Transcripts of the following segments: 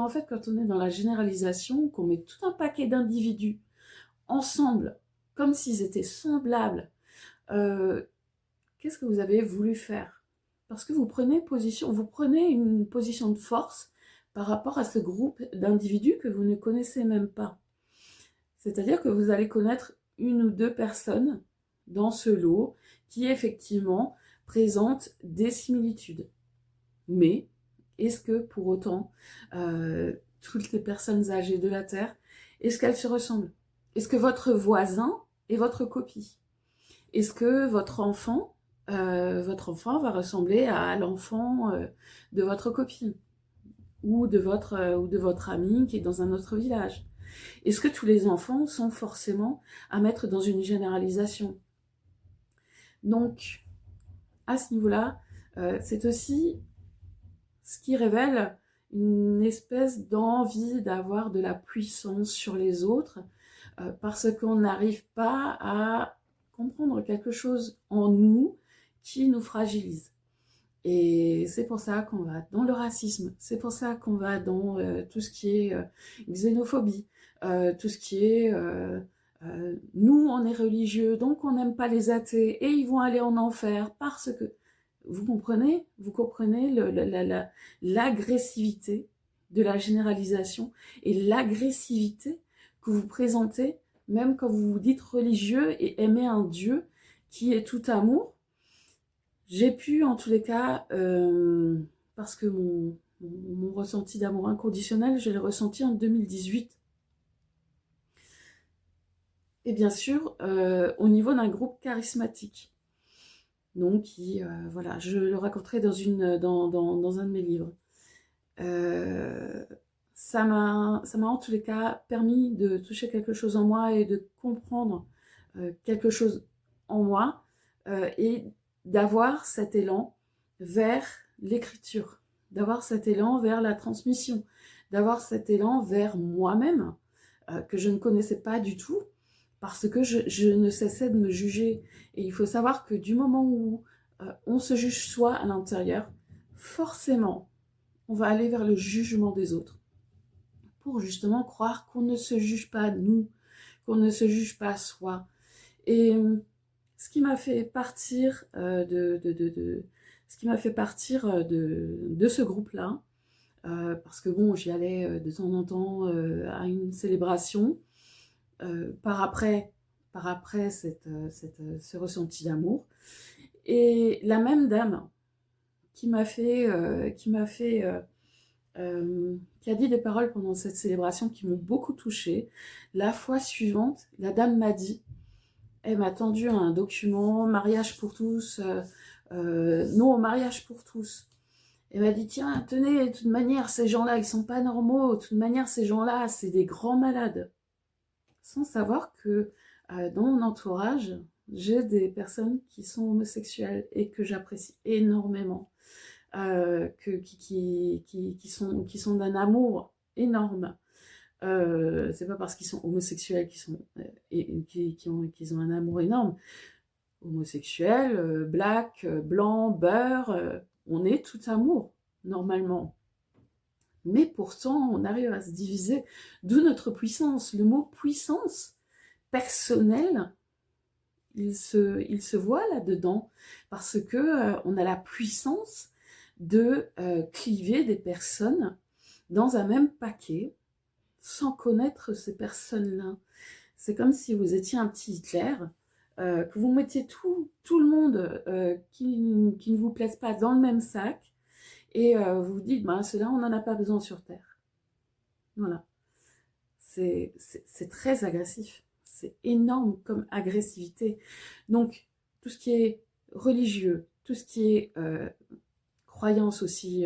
En fait, quand on est dans la généralisation, qu'on met tout un paquet d'individus ensemble, comme s'ils étaient semblables, euh, qu'est-ce que vous avez voulu faire? Parce que vous prenez une position de force par rapport à ce groupe d'individus que vous ne connaissez même pas. C'est-à-dire que vous allez connaître une ou deux personnes dans ce lot qui effectivement présentent des similitudes. Mais est-ce que pour autant, toutes les personnes âgées de la Terre, est-ce qu'elles se ressemblent? Est-ce que votre voisin est votre copie? Est-ce que votre enfant va ressembler à l'enfant de votre copine ou de votre ami qui est dans un autre village? Est-ce que tous les enfants sont forcément à mettre dans une généralisation? Donc, à ce niveau-là, c'est aussi ce qui révèle une espèce d'envie d'avoir de la puissance sur les autres, parce qu'on n'arrive pas à comprendre quelque chose en nous qui nous fragilise. Et c'est pour ça qu'on va dans le racisme, c'est pour ça qu'on va dans tout ce qui est xénophobie, tout ce qui est nous on est religieux donc on n'aime pas les athées et ils vont aller en enfer parce que vous comprenez l'agressivité de la généralisation et l'agressivité que vous présentez même quand vous vous dites religieux et aimez un Dieu qui est tout amour. J'ai pu, en tous les cas, parce que mon ressenti d'amour inconditionnel, je l'ai ressenti en 2018. Et bien sûr, au niveau d'un groupe charismatique. Donc, voilà, je le raconterai dans un de mes livres. Ça m'a en tous les cas permis de toucher quelque chose en moi et de comprendre quelque chose en moi et d'avoir cet élan vers l'écriture, d'avoir cet élan vers la transmission, d'avoir cet élan vers moi-même que je ne connaissais pas du tout parce que je ne cessais de me juger. Et il faut savoir que du moment où on se juge soi à l'intérieur, forcément, on va aller vers le jugement des autres pour justement croire qu'on ne se juge pas nous, qu'on ne se juge pas soi. Et ce qui m'a fait partir ce qui m'a fait partir de ce groupe-là, parce que bon, j'y allais de temps en temps à une célébration, par après ce ressenti d'amour. Et la même dame qui a dit des paroles pendant cette célébration qui m'ont beaucoup touchée. La fois suivante, la dame m'a dit, elle m'a tendu un document, mariage pour tous, non au mariage pour tous. Elle m'a dit, tiens, tenez, de toute manière, ces gens-là, ils sont pas normaux, de toute manière, ces gens-là, c'est des grands malades. Sans savoir que dans mon entourage, j'ai des personnes qui sont homosexuelles et que j'apprécie énormément. Qui sont d'un amour énorme. C'est pas parce qu'ils sont homosexuels qu'ils ont un amour énorme. Homosexuels, black, blanc, beurre, on est tout amour, normalement. Mais pourtant, on arrive à se diviser, d'où notre puissance. Le mot puissance personnelle, il se voit là-dedans, parce que on a la puissance de cliver des personnes dans un même paquet sans connaître ces personnes-là. C'est comme si vous étiez un petit Hitler, que vous mettiez tout le monde qui ne vous plaise pas dans le même sac et vous vous dites, ben, ceux-là, on n'en a pas besoin sur Terre. Voilà. C'est très agressif. C'est énorme comme agressivité. Donc, tout ce qui est religieux, tout ce qui est croyance aussi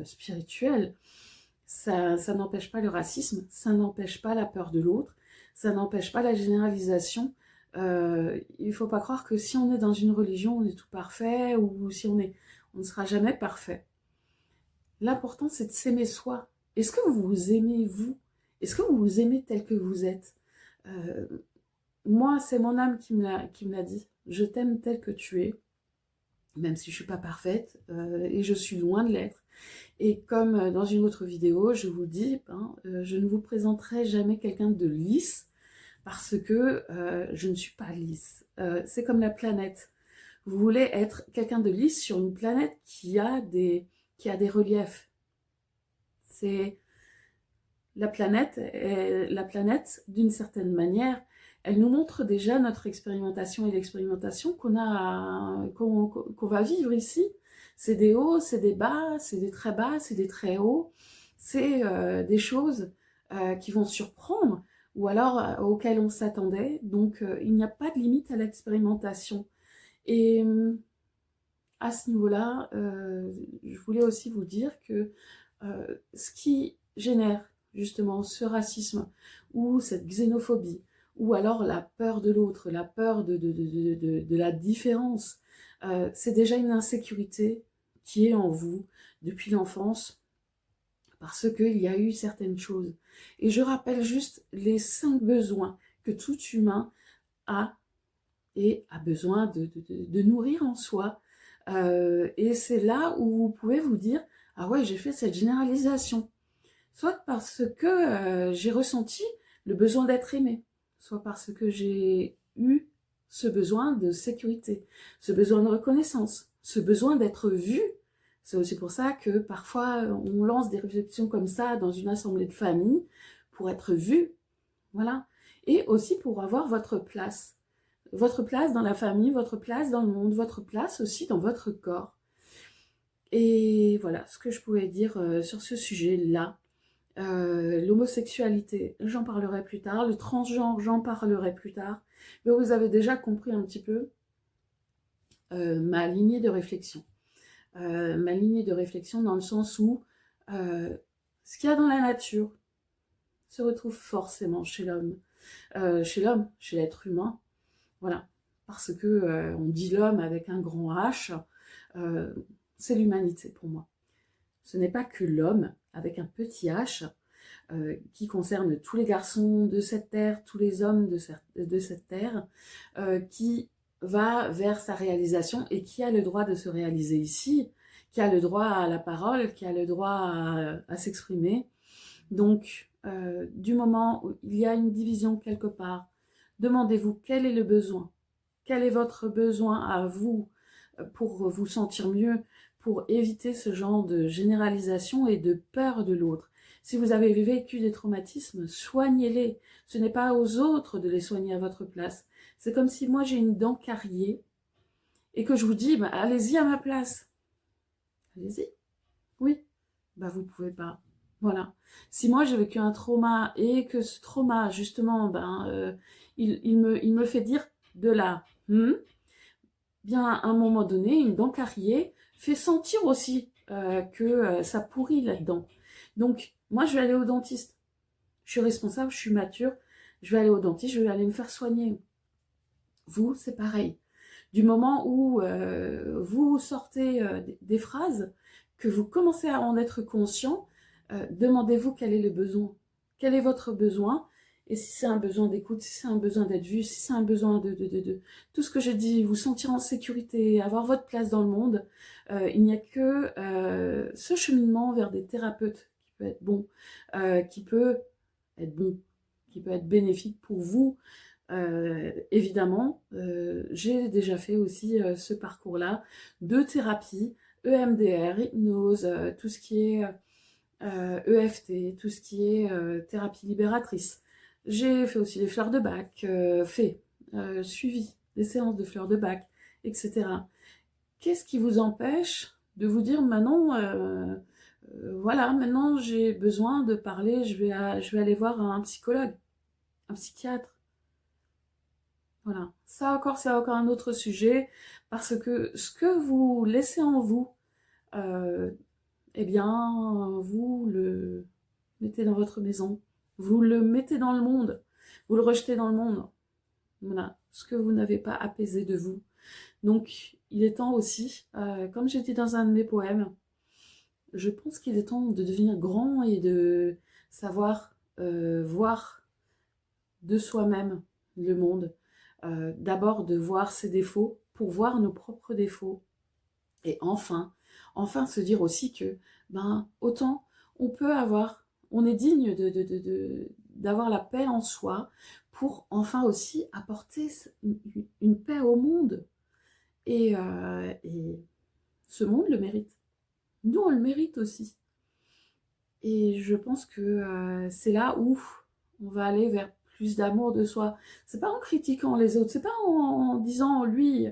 spirituelle, ça n'empêche pas le racisme, ça n'empêche pas la peur de l'autre, ça n'empêche pas la généralisation. Il ne faut pas croire que si on est dans une religion, on est tout parfait, ou si on ne sera jamais parfait. L'important, c'est de s'aimer soi. Est-ce que vous vous aimez, vous? Est-ce que vous vous aimez tel que vous êtes? Moi, c'est mon âme qui me l'a dit. Je t'aime tel que tu es. même si je ne suis pas parfaite, et je suis loin de l'être. Et comme dans une autre vidéo, je vous dis, je ne vous présenterai jamais quelqu'un de lisse, parce que je ne suis pas lisse. C'est comme la planète. Vous voulez être quelqu'un de lisse sur une planète qui a des reliefs. C'est la planète, d'une certaine manière, elle nous montre déjà notre expérimentation et l'expérimentation qu'on va vivre ici. C'est des hauts, c'est des bas, c'est des très bas, c'est des très hauts. C'est des choses qui vont surprendre ou alors auxquelles on s'attendait. Donc, il n'y a pas de limite à l'expérimentation. Et à ce niveau-là, je voulais aussi vous dire que ce qui génère justement ce racisme ou cette xénophobie, ou alors la peur de l'autre, la peur de la différence, c'est déjà une insécurité qui est en vous depuis l'enfance, parce qu'il y a eu certaines choses. Et je rappelle juste les 5 besoins que tout humain a, et a besoin de nourrir en soi. Et c'est là où vous pouvez vous dire, ah ouais, j'ai fait cette généralisation. Soit parce que j'ai ressenti le besoin d'être aimé, soit parce que j'ai eu ce besoin de sécurité, ce besoin de reconnaissance, ce besoin d'être vu. C'est aussi pour ça que parfois on lance des réflexions comme ça dans une assemblée de famille pour être vu, voilà. Et aussi pour avoir votre place dans la famille, votre place dans le monde, votre place aussi dans votre corps. Et voilà ce que je pouvais dire sur ce sujet-là. L'homosexualité, j'en parlerai plus tard. Le transgenre, j'en parlerai plus tard. Mais vous avez déjà compris un petit peu ma lignée de réflexion. Ma lignée de réflexion dans le sens où ce qu'il y a dans la nature se retrouve forcément chez l'homme. Chez l'être humain. Voilà. Parce que on dit l'homme avec un grand H, c'est l'humanité pour moi. Ce n'est pas que l'homme avec un petit H, qui concerne tous les garçons de cette terre, tous les hommes de cette terre, qui va vers sa réalisation et qui a le droit de se réaliser ici, qui a le droit à la parole, qui a le droit à s'exprimer. Donc, du moment où il y a une division quelque part, demandez-vous quel est le besoin, quel est votre besoin à vous pour vous sentir mieux, pour éviter ce genre de généralisation et de peur de l'autre. Si vous avez vécu des traumatismes, soignez-les. Ce n'est pas aux autres de les soigner à votre place. C'est comme si moi j'ai une dent carriée et que je vous dis, allez-y à ma place. Allez-y. Oui. Vous pouvez pas. Voilà. Si moi j'ai vécu un trauma et que ce trauma, justement, il me fait dire de là, bien à un moment donné, une dent carriée fait sentir aussi que ça pourrit là-dedans. Donc, moi, je vais aller au dentiste. Je suis responsable, je suis mature. Je vais aller au dentiste, je vais aller me faire soigner. Vous, c'est pareil. Du moment où vous sortez des phrases, que vous commencez à en être conscient, demandez-vous quel est le besoin. Quel est votre besoin? Et si c'est un besoin d'écoute, si c'est un besoin d'être vu, si c'est un besoin de tout ce que j'ai dit, vous sentir en sécurité, avoir votre place dans le monde, il n'y a que ce cheminement vers des thérapeutes qui peut être bon, qui peut être bénéfique pour vous. Évidemment, j'ai déjà fait aussi ce parcours-là de thérapie, EMDR, hypnose, tout ce qui est EFT, tout ce qui est thérapie libératrice. J'ai fait aussi les fleurs de bac, suivi des séances de fleurs de bac, etc. Qu'est-ce qui vous empêche de vous dire maintenant, voilà, maintenant j'ai besoin de parler, je vais aller voir un psychologue, un psychiatre. Voilà, ça encore, c'est encore un autre sujet, parce que ce que vous laissez en vous, eh bien, vous le mettez dans votre maison, vous le mettez dans le monde, vous le rejetez dans le monde. Voilà, ce que vous n'avez pas apaisé de vous. Donc, il est temps aussi, comme j'ai dit dans un de mes poèmes, je pense qu'il est temps de devenir grand et de savoir voir de soi-même le monde. D'abord de voir ses défauts pour voir nos propres défauts. Et enfin se dire aussi que, ben, autant on est digne d'avoir la paix en soi pour enfin aussi apporter une paix au monde. Et ce monde le mérite. Nous, on le mérite aussi. Et je pense que c'est là où on va aller vers plus d'amour de soi. C'est pas en critiquant les autres, c'est pas en disant lui,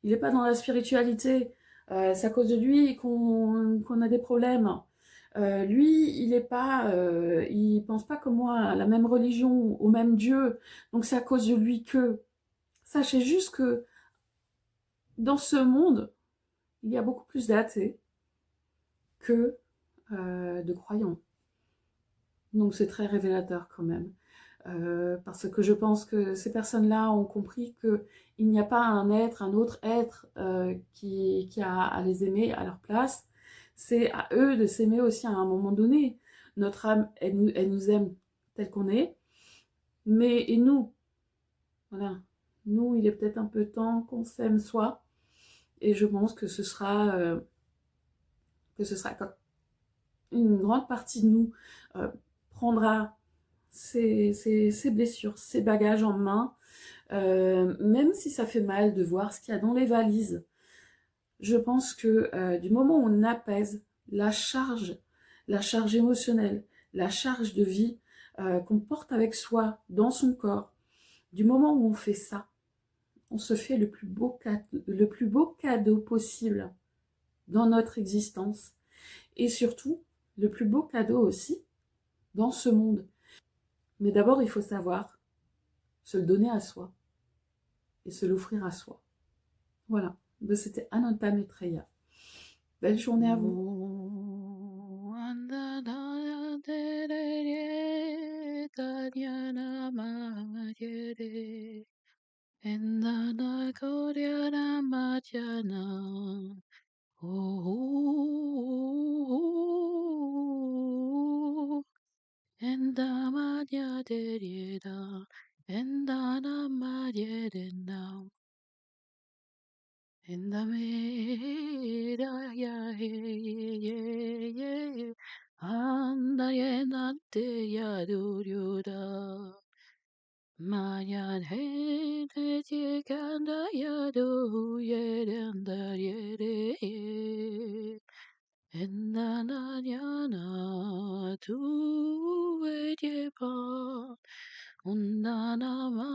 il est pas dans la spiritualité, c'est à cause de lui qu'on a des problèmes. Lui, il pense pas comme moi à la même religion, au même Dieu, donc c'est à cause de lui que. Sachez juste que dans ce monde, il y a beaucoup plus d'athées que de croyants. Donc c'est très révélateur quand même. Parce que je pense que ces personnes-là ont compris qu'il n'y a pas un autre être qui a à les aimer à leur place. C'est à eux de s'aimer aussi à un moment donné. Notre âme, elle nous aime tel qu'on est. Mais et nous, voilà. Nous, il est peut-être un peu temps qu'on s'aime soi. Et je pense que ce sera quand une grande partie de nous euh, prendra ses blessures, ses bagages en main, même si ça fait mal de voir ce qu'il y a dans les valises. Je pense que du moment où on apaise la charge émotionnelle, la charge de vie qu'on porte avec soi dans son corps, du moment où on fait ça, on se fait le plus beau cadeau possible dans notre existence. Et surtout, le plus beau cadeau aussi dans ce monde. Mais d'abord, il faut savoir se le donner à soi et se l'offrir à soi. Voilà. Ben, c'était Ananta Maitreya. Belle journée à vous. Mayan hey te che kanda ya do ye danda ye de enda na ya na tu e je pa unda na ma